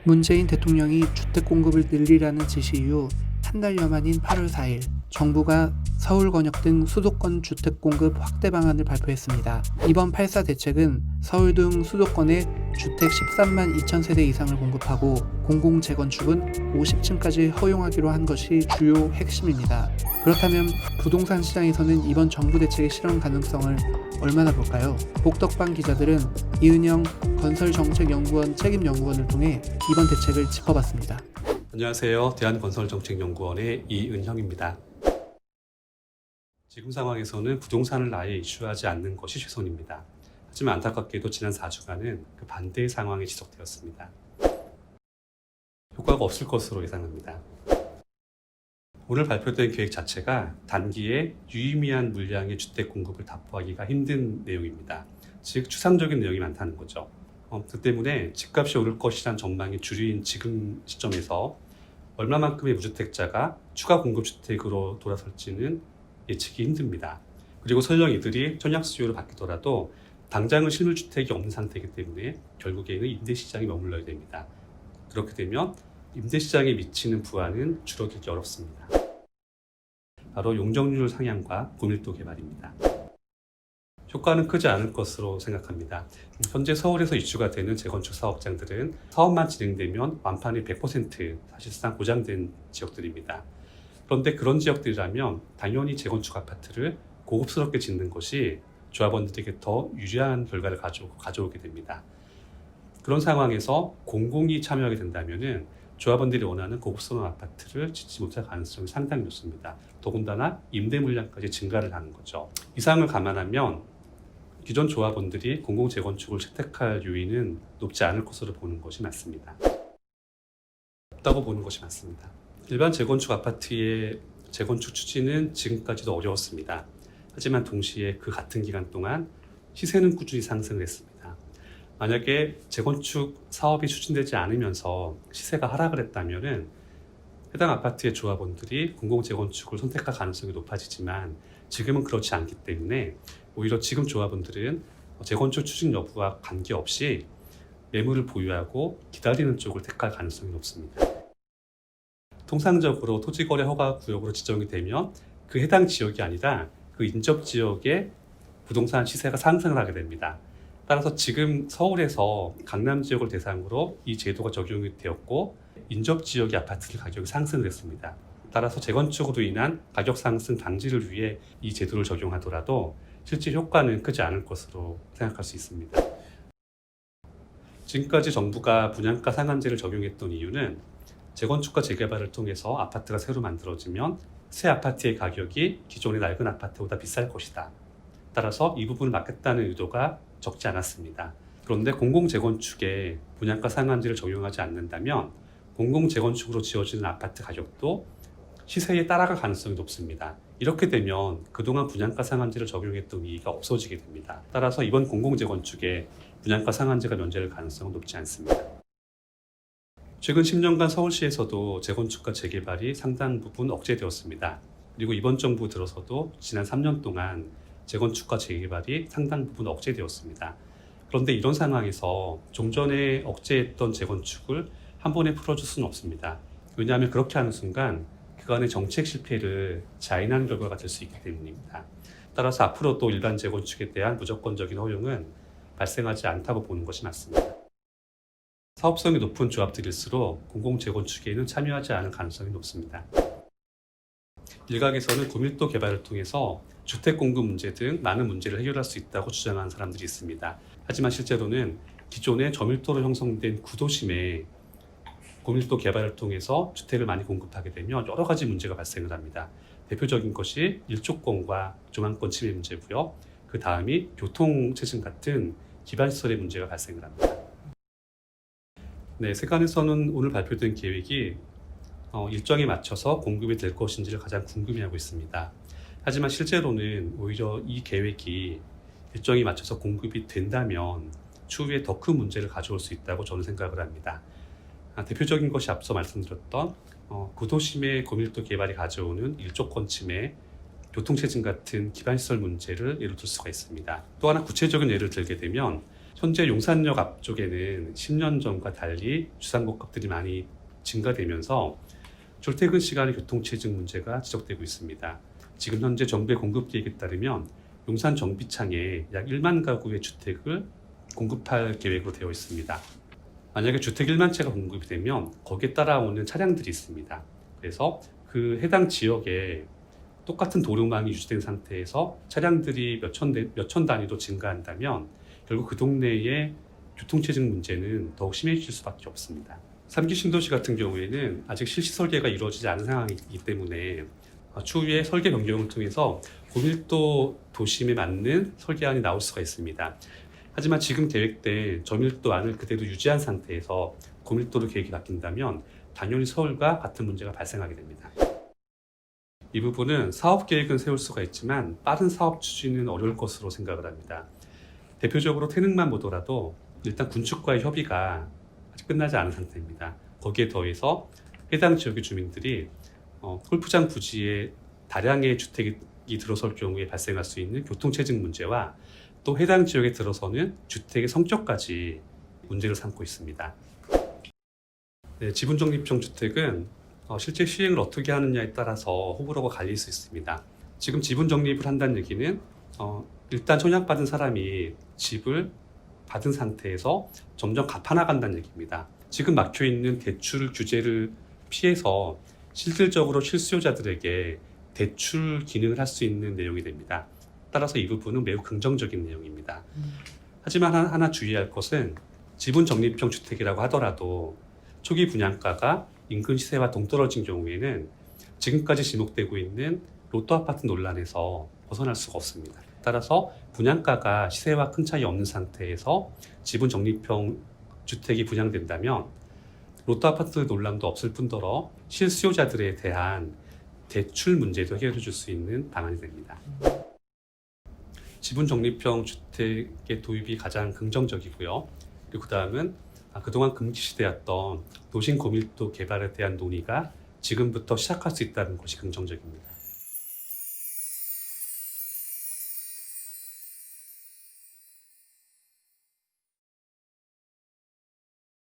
문재인 대통령이 주택 공급을 늘리라는 지시 이후 한 달여 만인 8월 4일 정부가 서울 권역 등 수도권 주택 공급 확대 방안을 발표했습니다. 이번 8.4 대책은 서울 등 수도권에 주택 13만 2천 세대 이상을 공급하고 공공 재건축은 50층까지 허용하기로 한 것이 주요 핵심입니다. 그렇다면 부동산 시장에서는 이번 정부 대책의 실현 가능성을 얼마나 볼까요? 복덕방 기자들은 이은영 건설정책연구원 책임연구원을 통해 이번 대책을 짚어봤습니다. 안녕하세요. 대한건설정책연구원의 이은형입니다. 지금 상황에서는 부동산을 아예 이슈하지 않는 것이 최선입니다. 하지만 안타깝게도 지난 4주간은 그 반대의 상황이 지속되었습니다. 효과가 없을 것으로 예상합니다. 오늘 발표된 계획 자체가 단기에 유의미한 물량의 주택 공급을 답보하기가 힘든 내용입니다. 즉 추상적인 내용이 많다는 거죠. 그 때문에 집값이 오를 것이란 전망이 주류인 지금 시점에서 얼마만큼의 무주택자가 추가 공급 주택으로 돌아설지는 예측이 힘듭니다. 그리고 설령 이들이 청약 수요를 받더라도 당장은 실물주택이 없는 상태이기 때문에 결국에는 임대시장에 머물러야 됩니다. 그렇게 되면 임대시장에 미치는 부하는 줄어들기 어렵습니다. 바로 용적률 상향과 고밀도 개발입니다. 효과는 크지 않을 것으로 생각합니다. 현재 서울에서 이슈가 되는 재건축 사업장들은 사업만 진행되면 완판이 100% 사실상 보장된 지역들입니다. 그런데 그런 지역들이라면 당연히 재건축 아파트를 고급스럽게 짓는 것이 조합원들에게 더 유리한 결과를 가져오게 됩니다. 그런 상황에서 공공이 참여하게 된다면 조합원들이 원하는 고급스러운 아파트를 짓지 못할 가능성이 상당히 높습니다. 더군다나 임대 물량까지 증가를 하는 거죠. 이상을 감안하면 기존 조합원들이 공공재건축을 채택할 요인은 높지 않을 것으로 보는 것이 맞습니다. 없다고 보는 것이 맞습니다. 일반 재건축 아파트의 재건축 추진은 지금까지도 어려웠습니다. 하지만 동시에 그 같은 기간 동안 시세는 꾸준히 상승을 했습니다. 만약에 재건축 사업이 추진되지 않으면서 시세가 하락을 했다면 해당 아파트의 조합원들이 공공재건축을 선택할 가능성이 높아지지만 지금은 그렇지 않기 때문에 오히려 지금 조합원들은 재건축 추진 여부와 관계없이 매물을 보유하고 기다리는 쪽을 택할 가능성이 높습니다. 통상적으로 토지거래 허가 구역으로 지정이 되면 그 해당 지역이 아니라 그 인접 지역의 부동산 시세가 상승을 하게 됩니다. 따라서 지금 서울에서 강남 지역을 대상으로 이 제도가 적용이 되었고 인접 지역의 아파트 가격이 상승을 했습니다. 따라서 재건축으로 인한 가격 상승 방지를 위해 이 제도를 적용하더라도 실제 효과는 크지 않을 것으로 생각할 수 있습니다. 지금까지 정부가 분양가 상한제를 적용했던 이유는 재건축과 재개발을 통해서 아파트가 새로 만들어지면 새 아파트의 가격이 기존의 낡은 아파트보다 비쌀 것이다. 따라서 이 부분을 막겠다는 의도가 적지 않았습니다. 그런데 공공재건축에 분양가 상한제를 적용하지 않는다면 공공재건축으로 지어지는 아파트 가격도 시세에 따라갈 가능성이 높습니다. 이렇게 되면 그동안 분양가 상한제를 적용했던 이의가 없어지게 됩니다. 따라서 이번 공공재건축에 분양가 상한제가 면제될 가능성은 높지 않습니다. 최근 10년간 서울시에서도 재건축과 재개발이 상당 부분 억제되었습니다. 그리고 이번 정부 들어서도 지난 3년 동안 재건축과 재개발이 상당 부분 억제되었습니다. 그런데 이런 상황에서 좀 전에 억제했던 재건축을 한 번에 풀어줄 수는 없습니다. 왜냐하면 그렇게 하는 순간 그간의 정책 실패를 자인하는 결과가 될 수 있기 때문입니다. 따라서 앞으로도 일반 재건축에 대한 무조건적인 허용은 발생하지 않다고 보는 것이 맞습니다. 사업성이 높은 조합들일수록 공공재건축에는 참여하지 않을 가능성이 높습니다. 일각에서는 고밀도 개발을 통해서 주택 공급 문제 등 많은 문제를 해결할 수 있다고 주장하는 사람들이 있습니다. 하지만 실제로는 기존의 저밀도로 형성된 구도심에 고밀도 개발을 통해서 주택을 많이 공급하게 되면 여러 가지 문제가 발생을 합니다. 대표적인 것이 일조권과 조망권 침해 문제고요. 그 다음이 교통체증 같은 기반시설의 문제가 발생을 합니다. 네, 세관에서는 오늘 발표된 계획이 일정에 맞춰서 공급이 될 것인지를 가장 궁금해하고 있습니다. 하지만 실제로는 오히려 이 계획이 일정에 맞춰서 공급이 된다면 추후에 더 큰 문제를 가져올 수 있다고 저는 생각을 합니다. 대표적인 것이 앞서 말씀드렸던 구도심의 고밀도 개발이 가져오는 일조권 침해, 교통체증 같은 기반시설 문제를 예로 들 수가 있습니다. 또 하나 구체적인 예를 들게 되면 현재 용산역 앞쪽에는 10년 전과 달리 주상복합들이 많이 증가되면서 출퇴근 시간의 교통체증 문제가 지적되고 있습니다. 지금 현재 정부의 공급 계획에 따르면 용산 정비창에 약 1만 가구의 주택을 공급할 계획으로 되어 있습니다. 만약에 주택 1만 채가 공급이 되면 거기에 따라오는 차량들이 있습니다. 그래서 그 해당 지역에 똑같은 도로망이 유지된 상태에서 차량들이 몇 천 단위로 증가한다면 결국 그 동네의 교통체증 문제는 더욱 심해질 수밖에 없습니다. 3기 신도시 같은 경우에는 아직 실시 설계가 이루어지지 않은 상황이기 때문에 추후에 설계 변경을 통해서 고밀도 도심에 맞는 설계안이 나올 수가 있습니다. 하지만 지금 계획된 저밀도안을 그대로 유지한 상태에서 고밀도로 계획이 바뀐다면 당연히 서울과 같은 문제가 발생하게 됩니다. 이 부분은 사업 계획은 세울 수가 있지만 빠른 사업 추진은 어려울 것으로 생각을 합니다. 대표적으로 태릉만 보더라도 일단 군축과의 협의가 아직 끝나지 않은 상태입니다. 거기에 더해서 해당 지역의 주민들이 골프장 부지에 다량의 주택이 들어설 경우에 발생할 수 있는 교통체증 문제와 또 해당 지역에 들어서는 주택의 성격까지 문제를 삼고 있습니다. 네, 지분적립형 주택은 실제 시행을 어떻게 하느냐에 따라서 호불호가 갈릴 수 있습니다. 지금 지분적립을 한다는 얘기는 일단 청약받은 사람이 집을 받은 상태에서 점점 갚아나간다는 얘기입니다. 지금 막혀있는 대출 규제를 피해서 실질적으로 실수요자들에게 대출 기능을 할 수 있는 내용이 됩니다. 따라서 이 부분은 매우 긍정적인 내용입니다. 하지만 하나 주의할 것은 지분 적립형 주택이라고 하더라도 초기 분양가가 인근 시세와 동떨어진 경우에는 지금까지 지목되고 있는 로또 아파트 논란에서 벗어날 수가 없습니다. 따라서 분양가가 시세와 큰 차이 없는 상태에서 지분 적립형 주택이 분양된다면 로또 아파트 논란도 없을 뿐더러 실수요자들에 대한 대출 문제도 해결해 줄 수 있는 방안이 됩니다. 지분 적립형 주택의 도입이 가장 긍정적이고요. 그리고 그 다음은 그동안 금지시되었던 도심 고밀도 개발에 대한 논의가 지금부터 시작할 수 있다는 것이 긍정적입니다.